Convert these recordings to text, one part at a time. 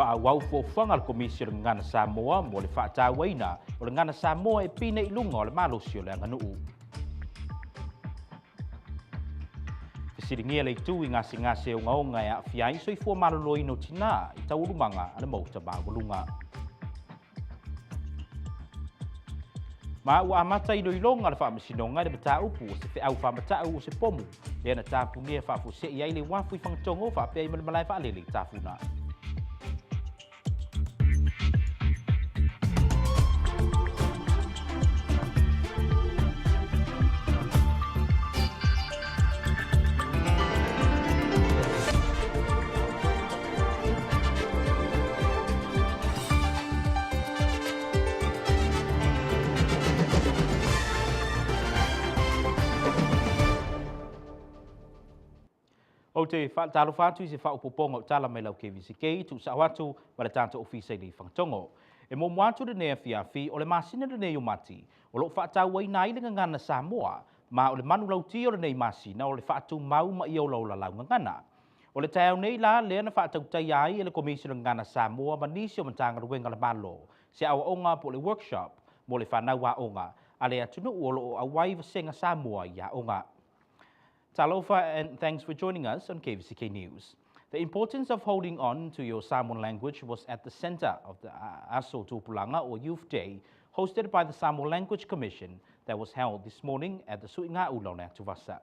Wau fofanga le komisi le ngana Samoa mo le whaatawaina o le ngana Samoa e pina i lunga o le malosio le anganuu. Fisiringia le itu i ngase o ngaonga e awhiai so i fua malolo ino tina i taurumanga ale mauta mawalunga. Ma ua amata ilo ilonga le whaamasinonga le bata upu o se whiau whamatau o se pomu le ana tāpungia whaafuse i ai le wafu i whangatongo whaapea i malamalai whaalele i tāpuna. O te whaatalo whātu i se whaupoponga o tala mai lau KVZK, tu sa watu ma le tātou ofisa i li whangatongo. E mō mwatu de nea whiawhi o le masina de nea mati, o lo whaatau wai nai le ngana Samoa, ma o le manu lau ti o le nei masina o le whaatu mau ma i o lau la lau ngana. O le tau nei la lea na whaatau tai ai e le komisi le ngana Samoa ma nisi o mantanga ruenga le malo, se awa onga po le workshop mo le whanau a onga, a le atunu o lo awai vasenga Samoa i a onga. Talofa, and thanks for joining us on KVZK News. The importance of holding on to your Samoan language was at the center of the Aso Tupulanga or Youth Day, hosted by the Samoan Language Commission that was held this morning at the Suinga Ulona Tuvasa.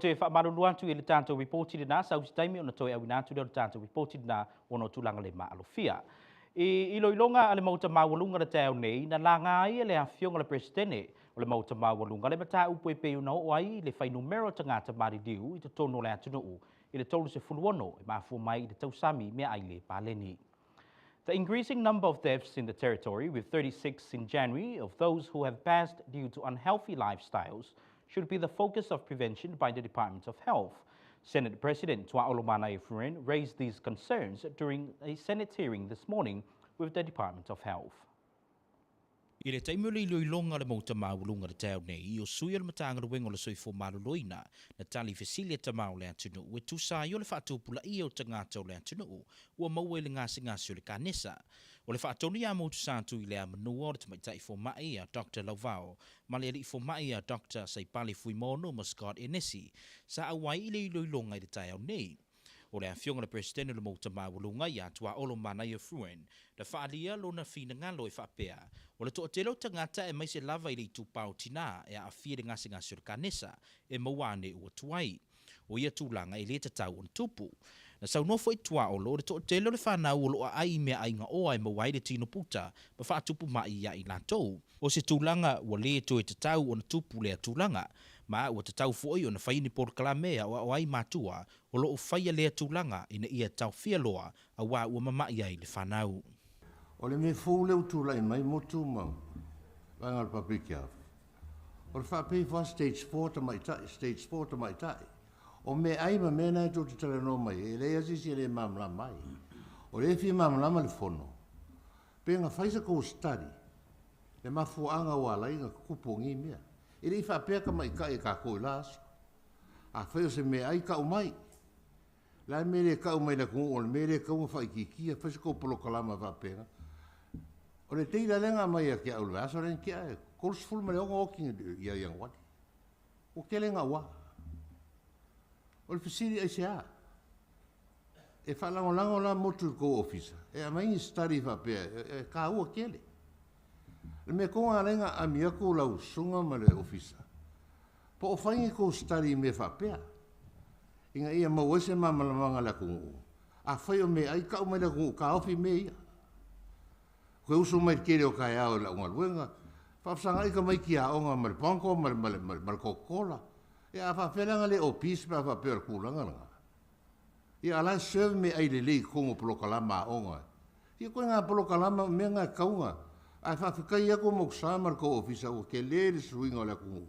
Te whaamaruru atu i le tātou reporti na sa usi taimi o na toi au nātu le tātou reporti na o no tūlanga le maalofia. I ilonga ale mauta mawalunga le tau nei na la ngai le awhionga le presidente o le mauta mawalunga le mata upu e peo na o ai le whai numero tangata maridiu i te tono le atunuu i le tolu se fuluono i mafu mai i le tausami mea ai le paleni. The increasing number of deaths in the territory, with 36 in January, of those who have passed due to unhealthy lifestyles, should be the focus of prevention by the Department of Health. Senate President Tua Olomana Efuren raised these concerns during a Senate hearing this morning with the Department of Health. I le taimi le ilonga le mauta mawalunga le tau nei i o sui le matanga le wengo le soifo maloloina na tali fesili ta mau le atunu ue tusa i o le whaatupula i o tangata o le atunu ua maua le ngasi o le kanesa. O le whaatoni a mautu sātu i le amanua o le tamaitai fo mai a Dr. Lauvao ma le ali fo mai a Dr. Saipali Fuimono ma Scott Enesi sa awai i le ilonga i le tau nei. O le awhionga le presidente le mauta mawalunga i atua Olomana Efuren, le whaalia lo na whina ngalo i whapea. O le to'atelo tangata e maise lava i le tupau tina e a awhia le ngasi o le kanesa e mawane ua tuai. O ia tūlanga i le tatau on tupu. Na saunofo i tua olo le to'atelo le whanau o loa ai mea ai nga oa e mawai le tino puta ma whaatupu mai ia i latou. O se tūlanga ua le to e tatau o na tupu le tūlanga. Ma ua tatau fuoi o na whaini porkalamea o ai matua o loo whaia lea tūlanga ina ia tau fia loa a wā ua mamai ai le whanau. O le me fōu leo tūlai mai motu mau, wangal papikia. O le whapei wha stage 4 ta mai tai. O me ai ma mena e tō te talano mai, e lea sisi le mamla mai. O le fi mamla ma le fono. Penga whaisa kou study, le mafuanga wala inga kupongi mea. E rei whapea ka mai ka e ka koe laso. A whaio se me ai ka o mai. La mere ka o mai la kung o le mere ka o whai ki kia, whaisa kou polo kalama whapea. O le teila lenga mai a kia au le aso ren kia e, kolos fulu ma le onga oking ia yang wani. O ke lenga wa. O le fasiri ai se a. E whalango lango la motu ko ofisa. E a mai study whapea, e ka ua kele. Le me konga renga a mia ko lau sunga ma le ofisa. Po o whaingi ko study me whapea. Inga ia mawese mamalamanga la kungu. A whai o me ai ka o mai la kungu, ka ofi me ia. Koe uso mai kere o kai ao la unga luenga. Whapsanga ika mai ki a onga ma le panko, ma le kokola. Ia a whawhenanga le o pisi pa whapea kulanga nga. Ia alai serve me ai le lei kongo polo kalama a onga. Ia koe ngā polo kalama mea ngā kaunga. Ai whawhikai ako mok sāmar ko ofisa o ke le suinga o le kungu.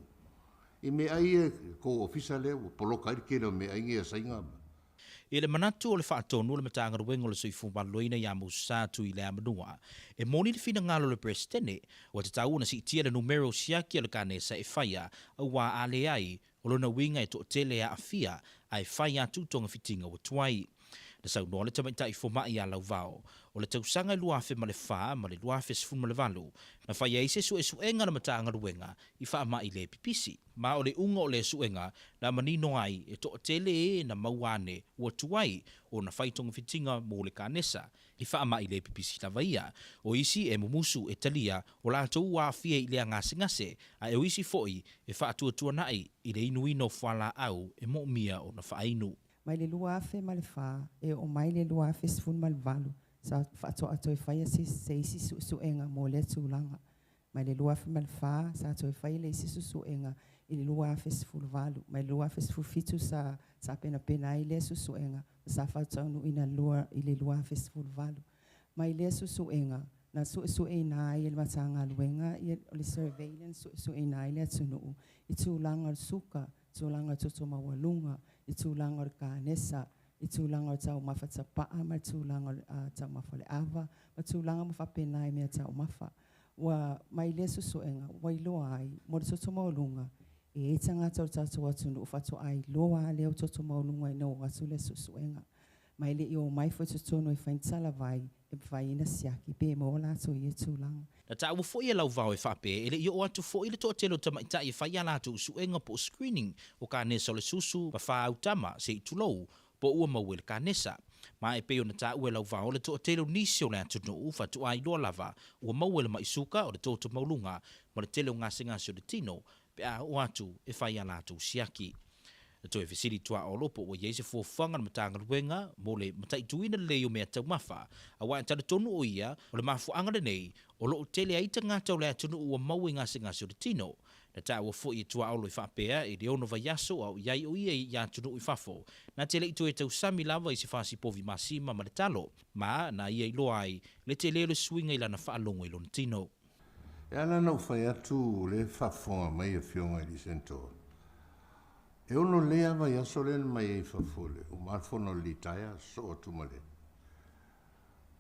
I me ai ko ofisa le o polo kairi ke leo me ai ngea sainga. I le manatu o le whaatonu le matanga ruenga o le soifu maloina ia musatu i le amanua. E moni le fina ngalo le presidente o te tau na si itia le numero siaki o le kanesa e whaia au wā ale ai o lona winga e to tele a afia ai whaia tutonga fitinga o tuai. Le sau noa le tamaita i fomai a lau vao. O le tausanga i luafe ma le wha, ma le luafe sifun ma le valu. Na whaia i se su e suenga na matanga ruenga i wha mai le pipisi. Ma o le unga o le suenga na manino ai e to tele e na mauane ua tuai o na whaitonga fitinga mo le kanesa i wha mai le pipisi la vaia. O isi e mumusu e talia o la tau wa fie i le ngase a e o isi foi e wha atua nai i le inuino whala au e mo mia o na whainu. Mai le lua afe ma le wha, e o mai le lua afe sifun ma le valu, sa whaato ato e whaia se isi suenga mo le tūlanga. Mai le lua afe ma le wha, sa ato e whaia le isi suenga i le lua afe sifun valu. Mai le lua afe sifun fitu sa pena i le suenga, sa whaatau nu ina lua i le lua afe sifun valu. Mai le suenga, na suena i le matanga luenga, i le surveillance suena i le atunu, i tūlanga o suka, tūlanga o toto mawalunga, I tūlanga o kānesa, I tūlanga o tau mafa tapaa, ma tūlanga o tau mafa le ava, ma tūlanga mafa penai mea tau mafa. Wa mai le susuenga, wa iloa ai, mo le toto maulunga, e tangata o tatu atunu o fatu ai, loa leo toto maulunga i no atu le susuenga. Mai le i o mai fo tutono i whaintala vai, e whaina siaki, pe mo la to i tūlanga. Na ta ua foi e lau vau e whape, ele i o atu foi le toa telo tamaita i whaia latu suenga po screening o ka nesa o le susu pa wha au tama se i tulou po ua mau le ka nesa. Ma e peo na ta ua lau vau le toa telo nisi o le atu no ufa tu ai loa lava ua mau le maisuka o le toto maulunga ma le telo ngase ngase o le tino pe a o atu e whaia latu siaki. Na toi fesiri tua o lopo o yeise fuafanga na matanga ruenga mo le mataituina leo mea tau mafa a wai tana tonu o ia o le mafuanga le nei o loo tele aita ngata o le atunu ua mau ngase ngase o le tino. Na ta ua fo i tua o lo i whapea e leono vayaso au iai o ia i atunu i whafo. Na tele i toe tau sami lava i se whasi povi masima ma le talo. Ma na ia i loa ai le te leo le swinga i lana whaalongo i lona tino. E ana nau whai atu le whafonga mai e whionga i li sento. E ono lea mai aso len mai e whafole, o marfono li taia so o tumale.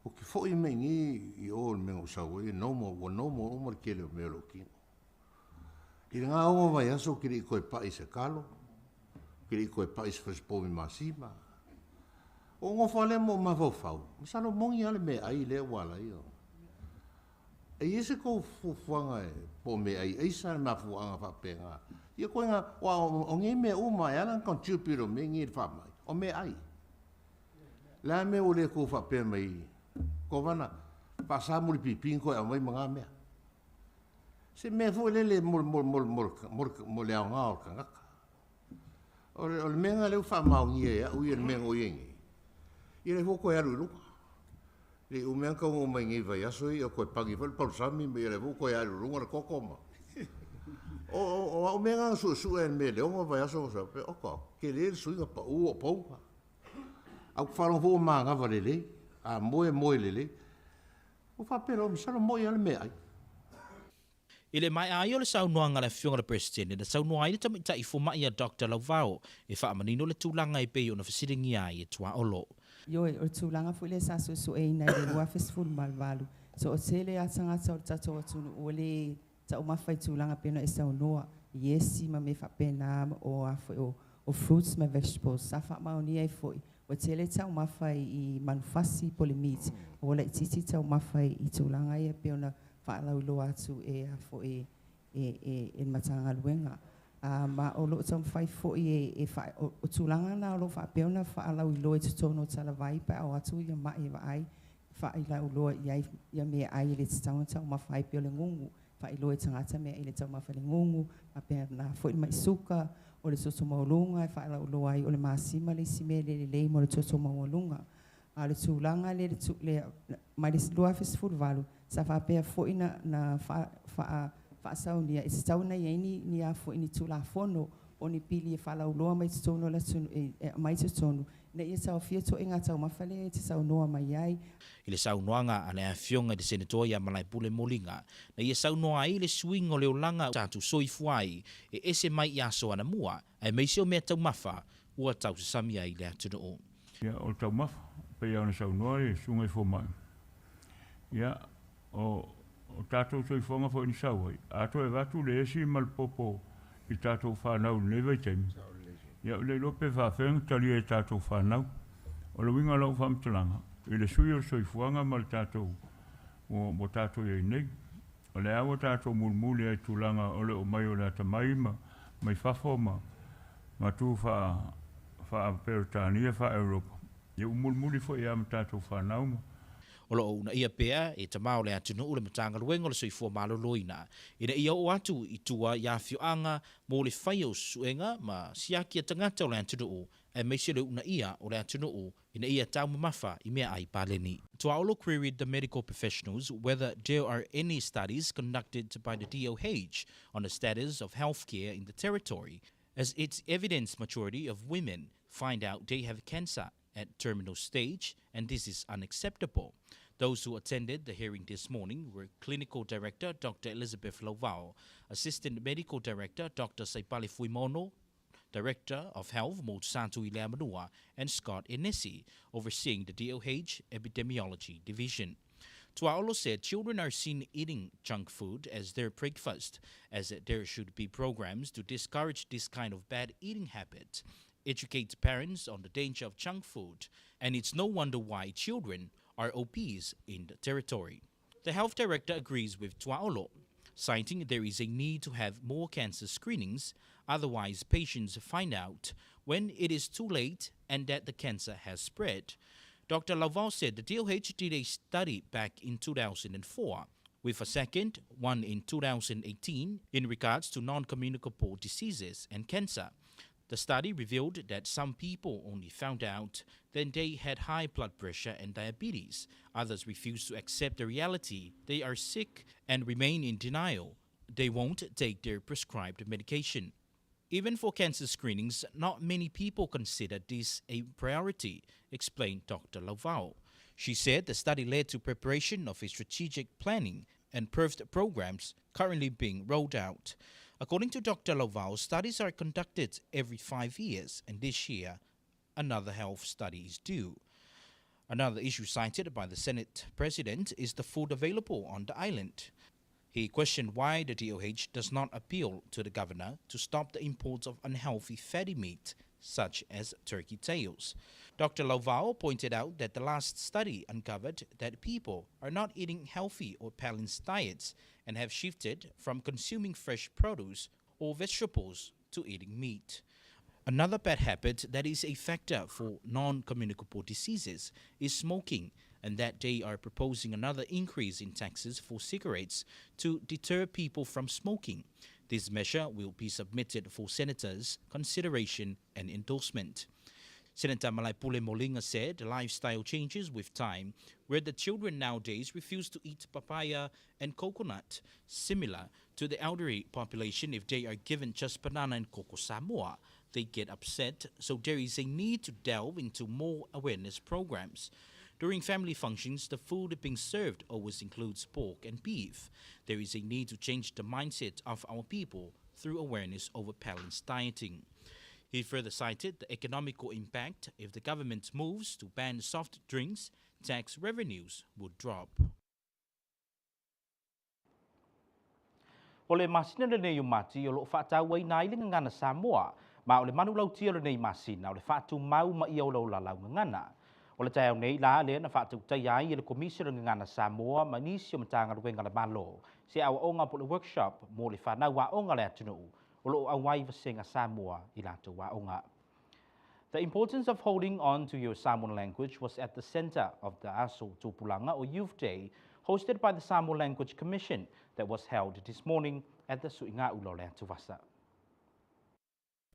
O ki fo i mei ni i o me o sawe, nomo o mar kele o me lo kino. I ngā ongo vai aso kiri i koe pa i se kalo, kiri i koe pa i se whaspomi masima. O ngo whale mo ma whau, masalo mongi ale me ai lea wala i o. E ese ko fuanga e po me ai, eisa na fuanga whapenga. Ia koe ngā, o nge me uma e alang kan tūpiro me ngi whamai, o me ai. La me o le ko whapea mai, ko wana, pasamuri pipin koe a mai mga mea. Se me fo lele mo le au ngā o kangaka. O le menga leu whamau ngi e, ui e menga o yengi. I le fo koe aru runga. Le umean ka o mai ngi vai aso i, o koe pangi whal pausami, me le fo koe aru runga le kokoma. O menga su en me le o vai aso sa pe o ka ke le suinga pa o poupa. Au whalong fo manga va lele, a moe lele. O fa pero mi salo moe ale me ai. Ile mai ai o le saunoanga le whionga le presidente, na saunoa i le tamita i fumai a Dr. Lauvao, e wha amanino le tūlanga i pei o na whasiringi ai e tua olo. Yo o tūlanga fu le sasu su e ina le lua festival malvalu. So o tele a tangata o tato atunu o le ta o mawhai tūlanga pena e saunoa. Yesi ma me whapena o fruits ma vegetables. Sa wha maoni ai foi. O tele ta o mawhai i manufasi pole meat. O le titi ta o mawhai i tūlanga i a pena whaalau loa atu e a fo e matanga luenga. Ma o lo tau whai fo o tūlanga na o lo whapeona whaalau i loa i tutono tala vai pa o atu i a mai wa ai whailau loa i a mea ai le titanga tau mawhai peo le ngungu. Whai loa i tangata mea i le tau mawhai le ngungu. Ma pēr na fo i mai suka o le toto maulunga e whaalau loa i o le maasima le sime le mo le toto maulunga. A le tūlanga le mai le loa festival valu. Sa whapea fo ina na whaasaunia. E se tauna i ni a fo ini tūla fono o ni pili e whalauloa mai te tonu la tunu mai te tonu. Na ia sau fia to inga tau mawhale te sau noa mai ai. I le saunoaga a le afioga i le senatoa ia Malaipule Moliga na ia saunoa ai le suiga o le olaga tatu soifua ai e ese mai i aso ana mua ai maise o mea taumafa ua tausasami ai le atunuu. Ia o taumafa pei ana saunoa e sunga i fomai. Ia o tatou soifuanga fo ni sau ai. Ato e vatu le esi malpopo i tatou whanau neva i teimi. Ia le lope whawhenga tali e tatou whanau. O le winga lau whamtalanga. I le sui o soifuanga mal tatou mo tatou i nei. O le awa tatou mulmuli ai tulanga o le o mai o le atamai mai whafo ma tu wha Peritania wha Europa. Ia mulmuli fo i am tatou whanau ma. O lo una ia pea e tamao le atunuu le matanga luenga le soifua maloloina. Ina ia o atu i tua ia fioanga mo le whai o suenga ma siaki a tangata o le atunuu e meise le una ia o le atunuu ina ia tau mamafa i mea ai paleni. Tuaolo queried the medical professionals whether there are any studies conducted by the DOH on the status of healthcare in the territory as its evidence majority of women find out they have cancer at terminal stage, and this is unacceptable. Those who attended the hearing this morning were Clinical Director Dr. Elizabeth Lovao, Assistant Medical Director Dr. Saipali Fuimono, Director of Health Motsatu Ilamanua, and Scott Inesi, overseeing the DOH Epidemiology Division. Tuaolo said children are seen eating junk food as their breakfast, as there should be programs to discourage this kind of bad eating habit, educate parents on the danger of junk food, and it's no wonder why children are obese in the territory. The health director agrees with Tuaolo, citing there is a need to have more cancer screenings, otherwise patients find out when it is too late and that the cancer has spread. Dr. Laval said the DOH did a study back in 2004, with a second one in 2018 in regards to non-communicable diseases and cancer. The study revealed that some people only found out then they had high blood pressure and diabetes. Others refused to accept the reality they are sick and remain in denial. They won't take their prescribed medication. Even for cancer screenings, not many people consider this a priority, explained Dr. Laval. She said the study led to preparation of a strategic planning and programs currently being rolled out. According to Dr. Laval, studies are conducted every 5 years, and this year, another health study is due. Another issue cited by the Senate President is the food available on the island. He questioned why the DOH does not appeal to the governor to stop the imports of unhealthy fatty meat, such as turkey tails. Dr. Laval pointed out that the last study uncovered that people are not eating healthy or balanced diets and have shifted from consuming fresh produce or vegetables to eating meat. Another bad habit that is a factor for non-communicable diseases is smoking, and that they are proposing another increase in taxes for cigarettes to deter people from smoking. This measure will be submitted for senators' consideration and endorsement. Senator Malaipule Molinga said lifestyle changes with time, where the children nowadays refuse to eat papaya and coconut, similar to the elderly population. If they are given just banana and coco samoa, they get upset, so there is a need to delve into more awareness programs. During family functions, the food being served always includes pork and beef. There is a need to change the mindset of our people through awareness over balanced dieting. He further cited the economical impact if the government moves to ban soft drinks, tax revenues would drop. O le masina le nei o mati o lo whaatau ai nai le ngana Samoa, ma o le manu lau tia le nei masina o le whaatu mau ma i au lau lalau ngana. O le tau nei la le na whaatu tai ai i le komisio le ngana Samoa ma nisi o matanga ruenga le malo. Se au onga po le workshop mo le whanau wa onga le atunu. O lo awai vasenga Samoa i lato wa onga. The importance of holding on to your Samoan language was at the center of the Aso Tupulanga or Youth Day, hosted by the Samoan Language Commission that was held this morning at the Suinga Ulole Tuvasa.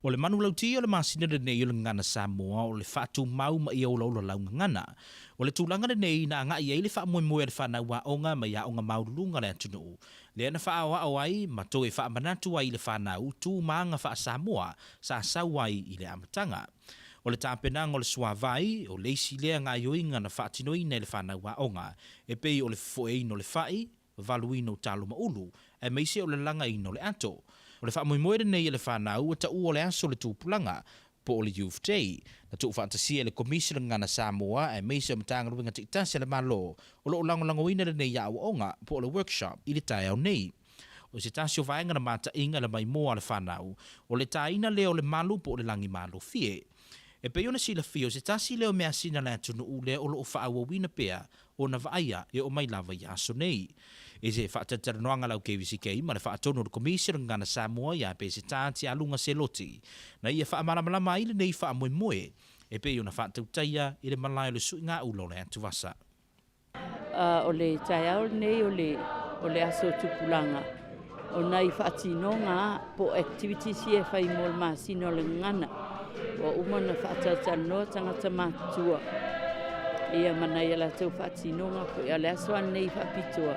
O le manu lauti o le masina le nei o le ngana Samoa o le whaatu mau ma i o lo lau ngana. O le tūlanga le nei na ngā i le wha moe moe le whanau wa onga ma ia onga maurulunga le atunu. Le ana wha awa awai ma to e wha manatu ai le whanau tū maanga wha Samoa sa sawai i le amatanga. O le tāpenang o le suavai o le isi lea ngā yoinga na whaatinoi nei le whanau wa onga e pei o le foe no le whai, valuino talo maulu, e meise o le langa ino le ato. O le whaamoemoere nei e le whanau ta ua le aso le tūpulanga po o le Youth Day. Na tuu whaantasia le komisina ngana Samoa e meise o matanga ruinga te itase le malo o lo lango ina le nei au onga po o le workshop i le tai au nei. O se tasio vaenga na mata inga le mai moa le whanau o le taina leo le malu po o le langi malo fie. E pe ona sila fio se tasi leo mea sina le atunu u leo o lo whaawa wina pea o na vaaya e o mai lava i aso nei. E se whaatatara lau KVZK ma le whaatono le komisina ngana Samoa ia pe se tāti alunga se loti. Na ia whaamalamalama i le nei whaamoemoe e pe ona whaatautaia i le malai o le sui ngā ulo le atu wasa. O le tai au nei o le aso tupulanga. O nei whaatinonga po activities e whai mol masino le ngana. O umana whaatatara noa tangata mātua. Ia mana ia la tau whaatinonga po ia le aso nei whaapitua.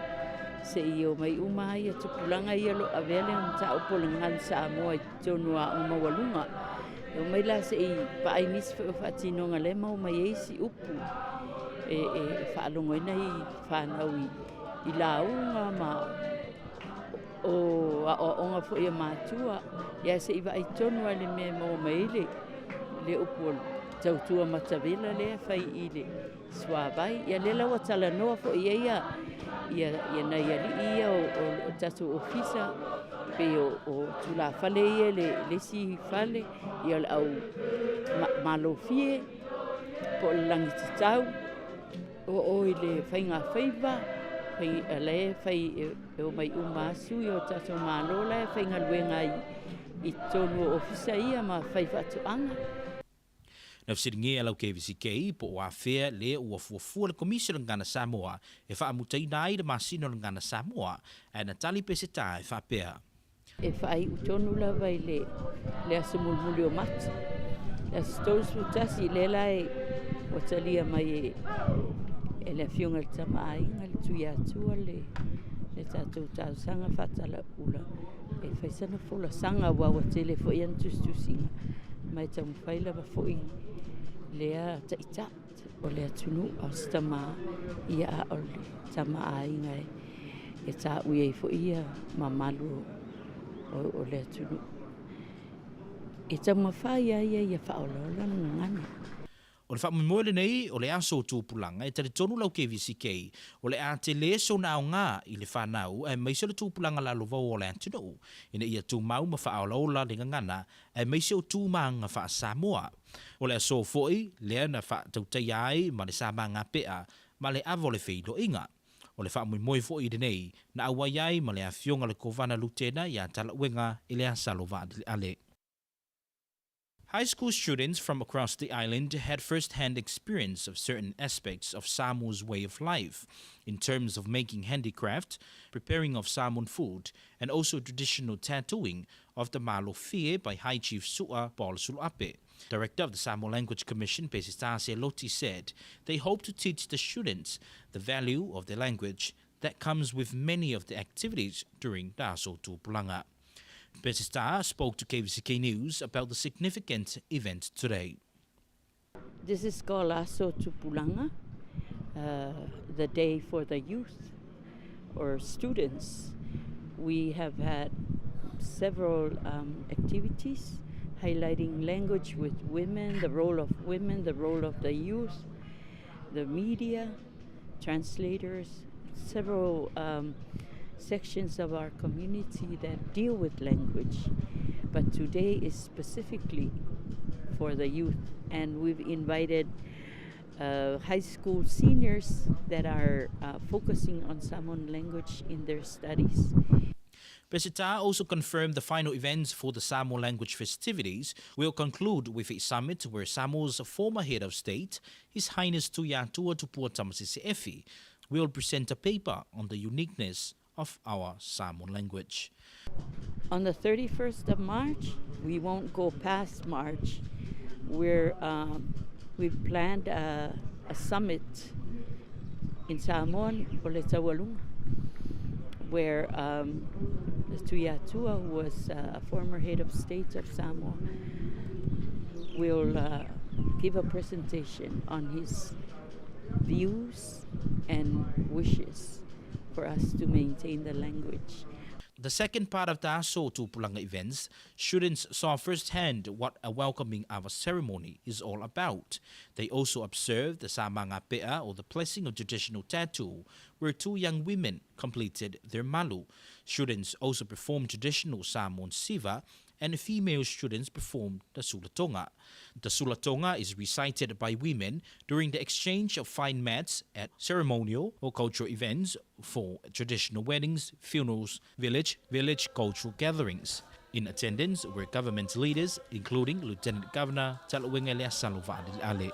Se i o mai umai a tupulanga ia lo avele on ta upo le ngal Samoa i tonua o mawalunga. O mai la se i paai nisi whaatinonga le mau mai eisi upu. E whaalongo ina i whanau i launga ma o onga fo ia mātua. Ia se i vai tonua le me mau mai le upu tautua matavela le whai i le suavai. Ia le lawa tala noa fo ia ia na ia li o tatu ofisa pe o tula fale ia le si fale ia au malofie po langi tau o ile fainga faiva fai ale fai o mai umasu o tatu malola fainga luenga i tonu ofisa ia ma fai fatuanga. Na fsiringe lau KVZK po o awhea le ua fuafua le komisina ngana Samoa e whaamutaina ai le masino ngana Samoa e na tali pe se tā e whapea. E whai utonu lawa i le aso mulmuli o matu. Le aso tōs mutasi le lai o talia mai e le fionga le tamainga le tui atua le tātou tāu sanga whatala ula. E whaisana fola sanga wawa tele fo ian tustusinga. Mai tamu whaila wa fo lea taitat o lea tunu o stama ia a o le tama ainga e tā ui e fo ia mamalu o lea tunu. E tamu whaia ia whaolola ngana. O le whaamimoele nei o le aso tūpulanga e tari tonu lau KVZK o le a te le so na o ngā i le whanau e meise le tūpulanga la lovau o le antinu. Ina ia tū mau ma whaolola le ngana e meise o tū maanga wha Samoa. O le aso foi lea na wha tautai ai ma le sama ngā pea ma le avo le whilo inga. O le whaamimoe foi i nei na awai ai ma le a fionga le kovana lutena i a tala uenga i le asalo va ale. High school students from across the island had first-hand experience of certain aspects of Samoa's way of life in terms of making handicraft, preparing of Samoan food, and also traditional tattooing of the malo fie by High Chief Su'a Paul Suluape. Director of the Samoan Language Commission, Pesitase Loti, said they hope to teach the students the value of the language that comes with many of the activities during the Aso Tupulanga. Pesista spoke to KVZK News about the significant event today. This is called Aso Tupulanga, the day for the youth or students. We have had several activities highlighting language with women, the role of women, the role of the youth, the media, translators, several sections of our community that deal with language. But today is specifically for the youth, and we've invited high school seniors that are focusing on Samoan language in their studies. Pesita also confirmed the final events for the Samoa language festivities will conclude with a summit where Samoa's former head of state, His Highness Tuiatua Tupua Tamasese Efi, will present a paper on the uniqueness of our Samoan language. On the 31st of March, we won't go past March. We've planned a summit in Samoan, Oletsawalunga, where Tuiatua, who was a former head of state of Samoa, will give a presentation on his views and wishes for us to maintain the language. The second part of the Aso Tupulanga events, students saw firsthand what a welcoming Awa ceremony is all about. They also observed the Samanga Pea, or the placing of traditional tattoo, where 2 young women completed their malu. Students also performed traditional Samoan siva, and female students performed the sulatonga. The sulatonga is recited by women during the exchange of fine mats at ceremonial or cultural events for traditional weddings, funerals, village cultural gatherings. In attendance were government leaders, including Lieutenant Governor Talawengele Salovadil Ale.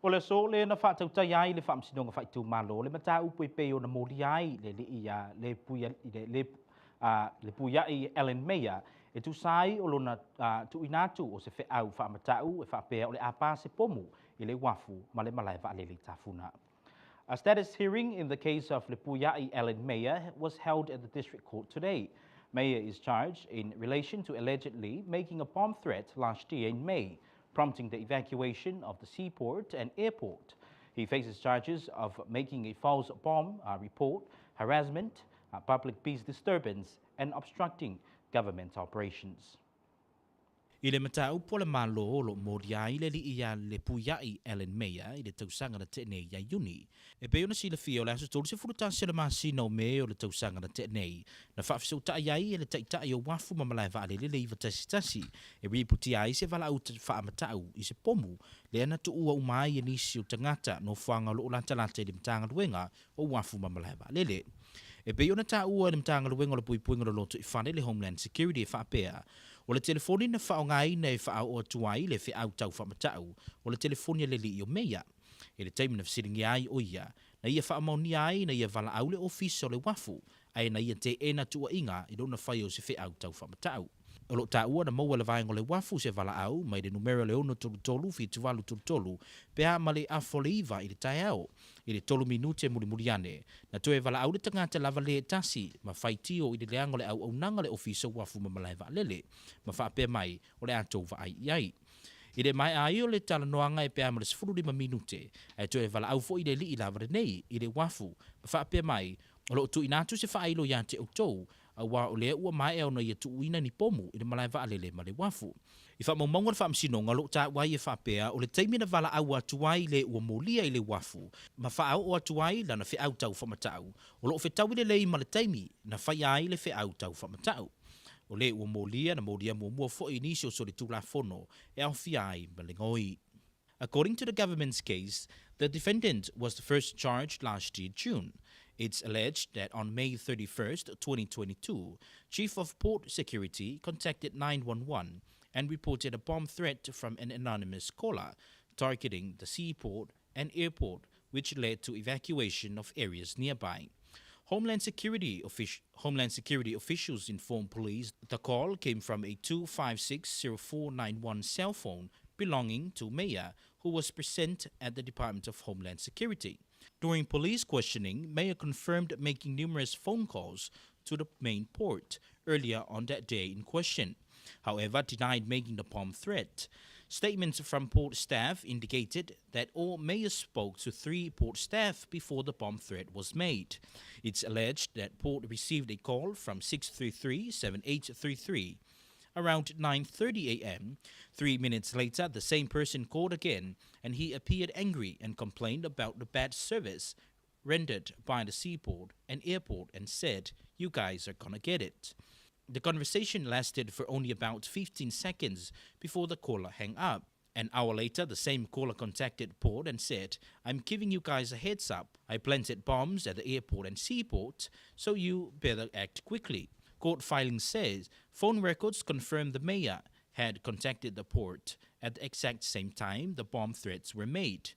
O le so le na whātau tai ai le whaamsinonga whaitu malo, le mata upu i peo na mōri ai le ia le puia i Ellen Meyer, e tu sai o lona tu inatu o se wheau whaamatau e whaapea o le apa se pomu i le wafu ma le malai whaalele tafuna. A status hearing in the case of le puia i Ellen Meyer was held at the district court today. Meyer is charged in relation to allegedly making a bomb threat last year in May, prompting the evacuation of the seaport and airport. He faces charges of making a false bomb report, harassment, public peace disturbance, and obstructing government operations. I le matau po le malo o lo moria i le li ia le puiai Ellen Meyer i le tausanga na tenei ia Juni. E pe ona sila fio le aso tolu se furutasi le masino me o le tausanga na tenei. Na whaafiso ta iai e le taitai o wafu mamalai va alele le iwa tasi. E riputi ai se vala au whaamatau i se pomu le ana tu ua umai e nisi o tangata no whanga lo lanta lanta i le mtanga luenga o wafu mamalai va alele. E pe ona ta ua le mtanga luenga le puipuinga lo loto i whane le Homeland Security e whaapea. O le telefoni na whaongai nei whaau o tuai le whiau tau whamatau o le telefoni le li o meia. E le taimina whasiringi ai o ia, na ia whaamauni ai na ia vala au le office o le wafu, ai na ia te ena tua inga i rona whai o se whiau tau whamatau. O lo ta ua na maua le vaengo le wafu se vala au, mai le numero le ono tolu fi tuvalu tolu, pea ma le afole iwa i le tai au, i le 3 minute muri ane, na toe vala au le tangata lava le tasi, ma whaitio i le leango le au nanga le ofisa wafu mamalai va lele, ma whaape mai o le atou va ai iai. I le mai ai o le tala noanga e pea ma le 15 minute, e toe vala au fo i le li i lava nei, i le wafu, ma whaape mai, o lo tu inatu se whailo ia te autou, a wa o le ua mai e ona ia tuuina ni pomu i le malai va alele ma le wafu. I wha maumonga le whaamsinonga lo ta wai e whaapea o le taimina vala au atuai le ua molia i le wafu, ma wha au o atuai la na whiau tau whamatau, o lo whetau i le lei ma le taimi na whai ai le whiau tau whamatau. O le ua molia na molia mua fo i nisi o sori tula fono e au whiai ma le ngoi. According to the government's case, the defendant was first charged last year June. It's alleged that on May 31st, 2022, Chief of Port Security contacted 911 and reported a bomb threat from an anonymous caller targeting the seaport and airport, which led to evacuation of areas nearby. Homeland Security officials informed police the call came from a 2560491 cell phone belonging to Meyer, who was present at the Department of Homeland Security. During police questioning, Meyer confirmed making numerous phone calls to the main port earlier on that day in question, however denied making the bomb threat. Statements from port staff indicated that all Meyer spoke to 3 port staff before the bomb threat was made. It's alleged that port received a call from 633-7833. Around 9:30 a.m., 3 minutes later, the same person called again, and he appeared angry and complained about the bad service rendered by the seaport and airport and said, "You guys are gonna get it." The conversation lasted for only about 15 seconds before the caller hung up. An hour later, the same caller contacted port and said, "I'm giving you guys a heads up. I planted bombs at the airport and seaport, so you better act quickly." Court filing says phone records confirm the mayor had contacted the port at the exact same time the bomb threats were made.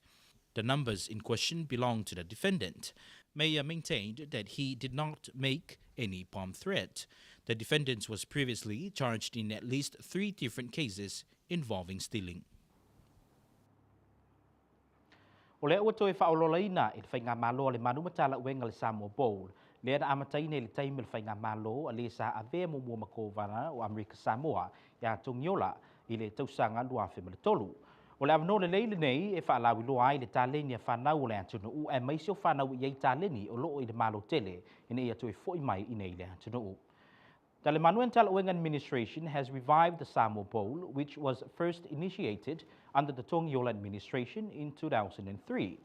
The numbers in question belong to the defendant. Mayor maintained that he did not make any bomb threat. The defendant was previously charged in at least 3 different cases involving stealing. O le ua toe whaololaina i le whainga malo le manu matala uenga le Samoa Bowl. Le ana amatai nei le taimi le whainga malo a le sa avea mo mua makovana o Amerika Samoa ia tongiola i le tausanga lua whima le tolu. O le avano le leile nei e whaalawi loa ai le tāleni a whanau o le atunu u e maisi o whanau i ei tāleni o loo i le malo tele ina ia toe foi mai i nei le atunu u. The Manuel Uenga administration has revived the Samoa Bowl, which was first initiated under the Tongiola administration in 2003.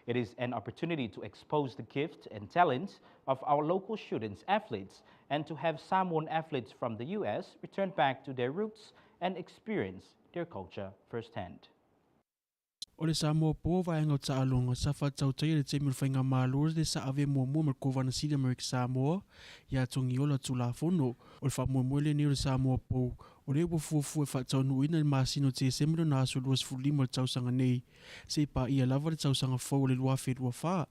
It is an opportunity to expose the gifts and talents of our local students athletes and to have Samoan athletes from the US return back to their roots and experience their culture firsthand. O le Samoa po vaenga o taalonga sa whatautai le teimul whainga mālore le sa ave mua mua malkovana Sidi Amerika Samoa ia tongiola tulafono o le whamua le ni o le Samoa po o le wafuafu e whataunu ina le masino te semelo na asu luas fulimo le tausanga nei se pa ia lava le tausanga fau le lua whedua wha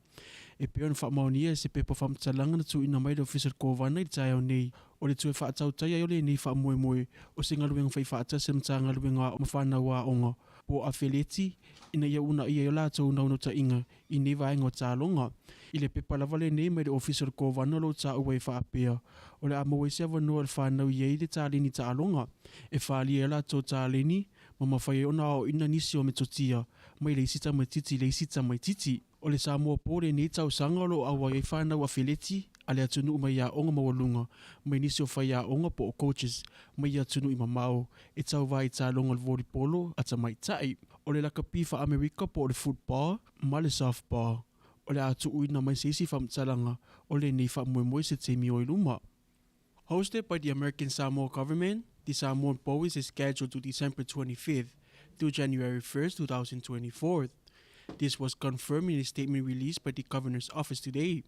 e peo na whamaunia se pepa whamtalanga na tu ina mai le official kovana i tai au nei o le tue whatautai ai o le nei whamoe moe o se ngaluenga whai whaata se mta ngaluenga o mawhana wa onga po a Feleti ina ia una ia yo lātou nau no ta inga i ne vaenga o tālonga. I le pepa lava le nei mai le official kovana lo tā uwei whaapea. O le amawe se awanua le whanau iei le tāleni tālonga. E whaali e lātou tāleni, ma mawhai ona o ina nisi o metotia, mai le isita mai titi le isita mai titi. O le Samoa po le nei tau sanga lo awa i whanau a Feleti, a le atunu mai ia onga mawalunga, mai nisi o whai ia onga po o coaches, mai ia atunu i mamao, e tau vai tālonga le volleyball ata mai tai. O le laka pifa Amerika po le football, ma le softball. O le atu uina mai seisi whamtalanga, o le nei whamuemoi se teimi o iluma. Hosted by the American Samoa government, the Samoan Bowl is scheduled to December 25th to January 1st, 2024. This was confirmed in a statement released by the governor's office today.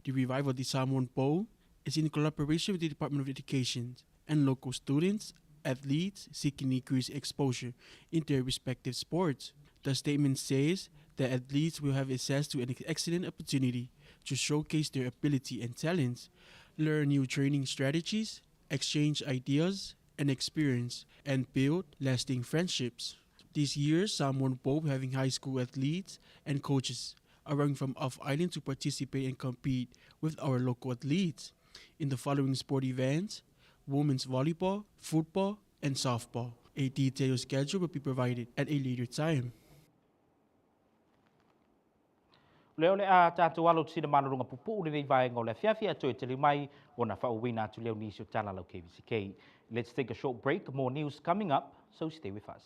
The revival of the Samoan Bowl is in collaboration with the Department of Education and local students, athletes seeking increased exposure in their respective sports. The statement says that athletes will have access to an excellent opportunity to showcase their ability and talents, learn new training strategies, exchange ideas and experience, and build lasting friendships. This year, Samoan Bowl having high school athletes and coaches arriving from off-island to participate and compete with our local athletes in the following sport events: women's volleyball, football, and softball. A detailed schedule will be provided at a later time. Leo le a tātou alo tina manurunga pupu uri nei vai ngau le fiafia tue te limai o na whauwina tu leo nisi o tala lau KVZK. Let's take a short break. More news coming up, so stay with us.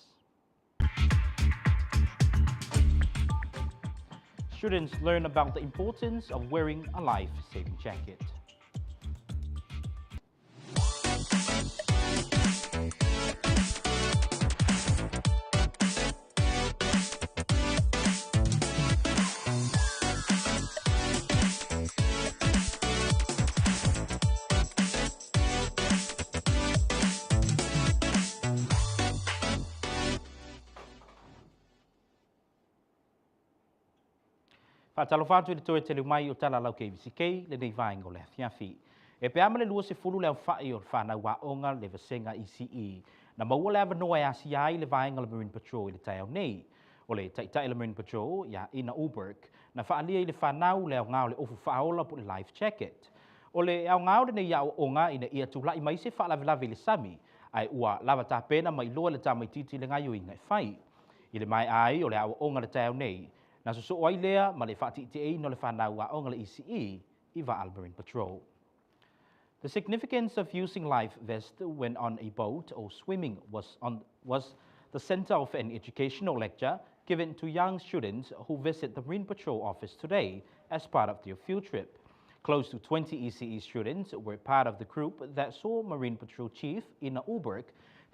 Students learn about the importance of wearing a life-saving jacket. Whātalo whātu i le toe tele mai o tala lau KVZK le nei vai ngau le fiafi. E pe amale lua se fulu leo whai o whanau wa onga le vasenga ECE. Na maua le avanoa e asi ai le vai ngau le Marine Patrol i le tai au nei. O le taitai le Marine Patrol ia ina Uberg na whaalia i le whanau leo ngau le ofu whaola po le life jacket. O le au ngau le nei au onga ina ia tūlai mai se whaalavilavi le sami. Ai ua lava tā pena mai loa le tamaititi le ngai o inga e whai. I le mai ai o le au onga le tai au nei. Na so ai lea ma le whaatiti no le whanau wa onga le ECE i va al Marine Patrol. The significance of using life vest when on a boat or swimming was the center of an educational lecture given to young students who visit the Marine Patrol office today as part of their field trip. Close to 20 ECE students were part of the group that saw Marine Patrol Chief Ina Uberg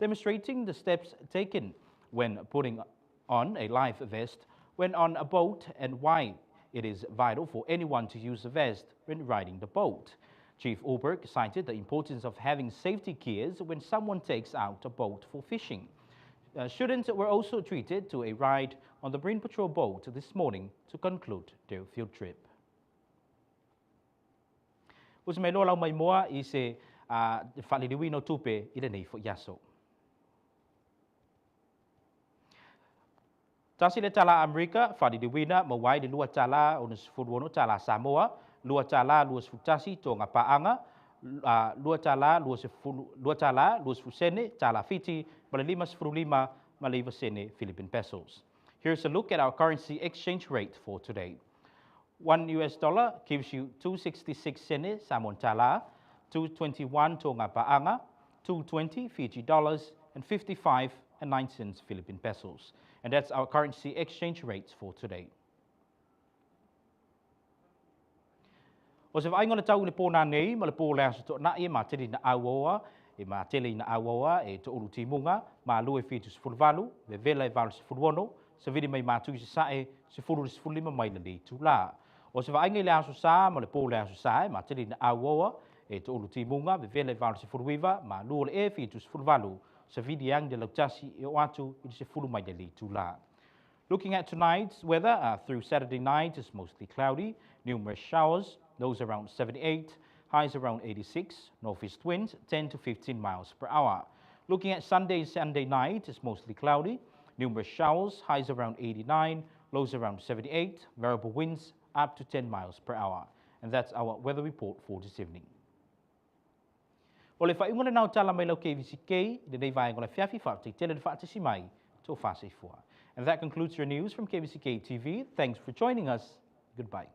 demonstrating the steps taken when putting on a life vest when on a boat and why it is vital for anyone to use a vest when riding the boat. Chief Uberg cited the importance of having safety gears when someone takes out a boat for fishing. Students were also treated to a ride on the Marine Patrol boat this morning to conclude their field trip. Us mai loa lau mai moa I se whaliriwi no tupe I le nei fo yaso. Tasi le tala Amerika, whaliriwi na mawai le lua tala o nasifuruono tala Samoa, lua tala lua sfutasi to ngā paanga, lua tala lua sfusene tala Fiti, ma le lima sfurulima ma le sene Philippine pesos. Here's a look at our currency exchange rate for today. $1 gives you 266 sene Samoan tala, 221 Tonga paanga, 220 Fiji dollars, and 55.09 cents Philippine pesos. And that's our currency exchange rates for today. O se vai ngona tau le pōna nei, ma le pō lea so na e ma tele na awoa, e ma tele na awoa, e to uru timunga, ma lue fitu se fulvalu, ve vela e valu se fulwono, se vidi mai mātui se sae, se fulu se fulima mai le li tu la. O se vai ngai lea so sa, ma le pō lea so sa, e ma tele na awoa, e to uru timunga, ve vela e valu se fulwiva, ma lue le e fitu se fulvalu, se vidi ang de lautasi e o atu, i se fulu mai le li tu la. Looking at tonight's weather, through Saturday night, it's mostly cloudy, numerous showers, lows around 78, highs around 86, northeast winds 10 to 15 miles per hour. Looking at Sunday night, it's mostly cloudy, numerous showers, highs around 89, lows around 78, variable winds up to 10 miles per hour. And that's our weather report for this evening. O le whaingola nau tala mai lau KVZK, le nei vai ngona whiawhi whaate tele le whaate si mai, tō whaase fua. And that concludes your news from KVZK TV. Thanks for joining us. Goodbye.